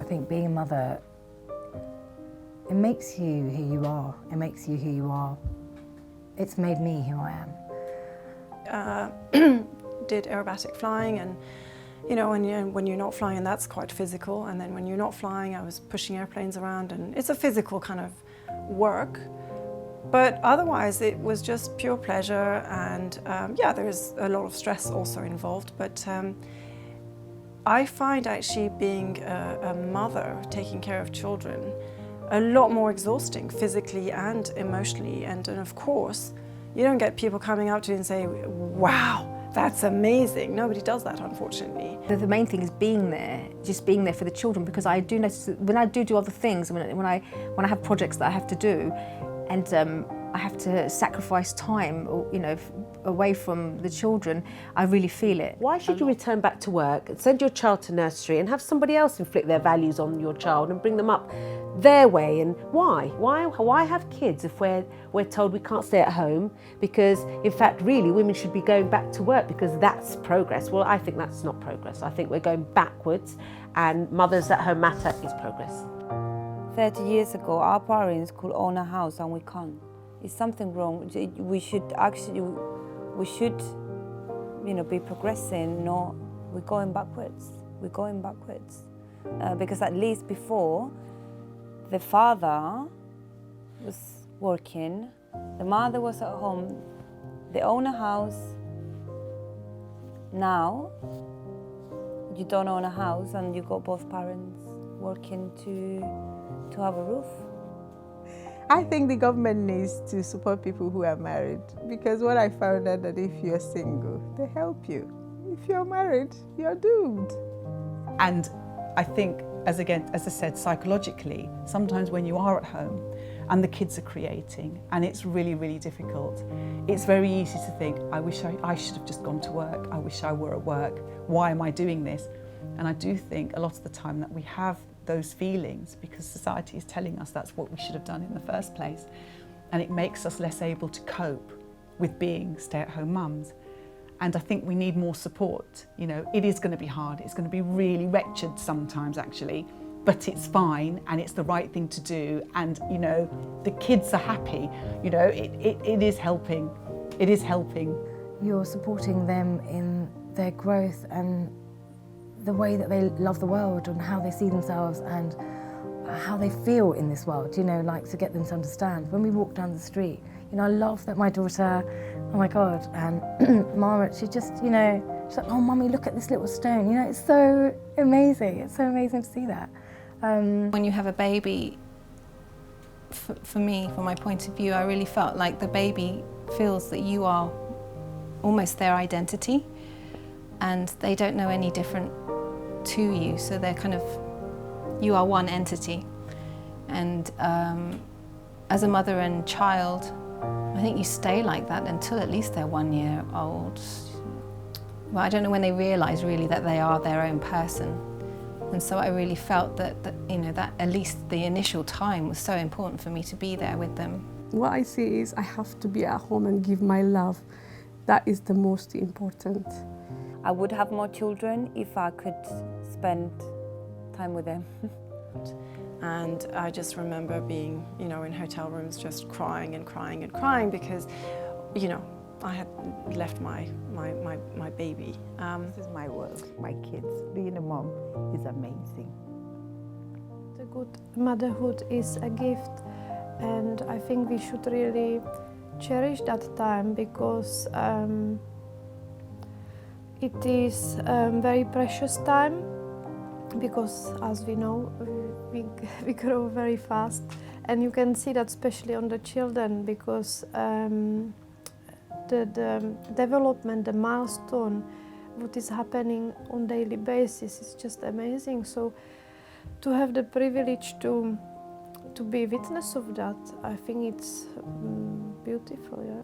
think being a mother, it makes you who you are. It makes you who you are. It's made me who I am. Did aerobatic flying, and you know, when you're not flying, that's quite physical. And then when you're not flying, I was pushing airplanes around, and it's a physical kind of work. But otherwise, it was just pure pleasure, and yeah, there's a lot of stress also involved. But I find actually being a mother, taking care of children, a lot more exhausting physically and emotionally. And of course, you don't get people coming up to you and say, wow, that's amazing. Nobody does that, unfortunately. The main thing is being there, just being there for the children, because I do notice that when I do other things, when I have projects that I have to do, and I have to sacrifice time, you know, away from the children, I really feel it. Why should you return back to work and send your child to nursery and have somebody else inflict their values on your child and bring them up their way? And why? Why have kids if we're told we can't stay at home? Because in fact, really, women should be going back to work because that's progress. Well, I think that's not progress. I think we're going backwards, and mothers at home matter is progress. 30 years ago, our parents could own a house and we can't. Is something wrong? We should, you know, be progressing. No, we're going backwards. We're going backwards because at least before, the father was working, the mother was at home. They own a house. Now, you don't own a house and you got both parents working to have a roof. I think the government needs to support people who are married, because what I found out that if you're single, they help you. If you're married, you're doomed. And I think, as I said, psychologically, sometimes when you are at home and the kids are creating and it's really, really difficult, it's very easy to think, I wish I should have just gone to work. I wish I were at work. Why am I doing this? And I do think a lot of the time that we have those feelings because society is telling us that's what we should have done in the first place. And it makes us less able to cope with being stay-at-home mums. And I think we need more support. You know, it is going to be hard. It's going to be really wretched sometimes, actually, but it's fine and it's the right thing to do. And, you know, the kids are happy. You know, it is helping. It is helping. You're supporting them in their growth and the way that they love the world and how they see themselves and how they feel in this world, you know, like to get them to understand. When we walk down the street, you know, I love that my daughter, oh my God, and Mara, she just, you know, she's like, oh, Mummy, look at this little stone. You know, it's so amazing. It's so amazing to see that. When you have a baby, for me, from my point of view, I really felt like the baby feels that you are almost their identity and they don't know any different to you. So they're kind of, you are one entity. And as a mother and child, I think you stay like that until at least they're 1 year old. Well, I don't know when they realise really that they are their own person. And so I really felt that you know, that at least the initial time was so important for me to be there with them. What I see is I have to be at home and give my love. That is the most important. I would have more children if I could spend time with them. And I just remember being, you know, in hotel rooms just crying and crying and crying because, you know, I had left my baby. This is my world, my kids. Being a mom is amazing. The good motherhood is a gift, and I think we should really cherish that time because it is a very precious time because, as we know, we grow very fast, and you can see that especially on the children because the development, the milestone, what is happening on daily basis is just amazing. So to have the privilege to be witness of that, I think it's beautiful, yeah.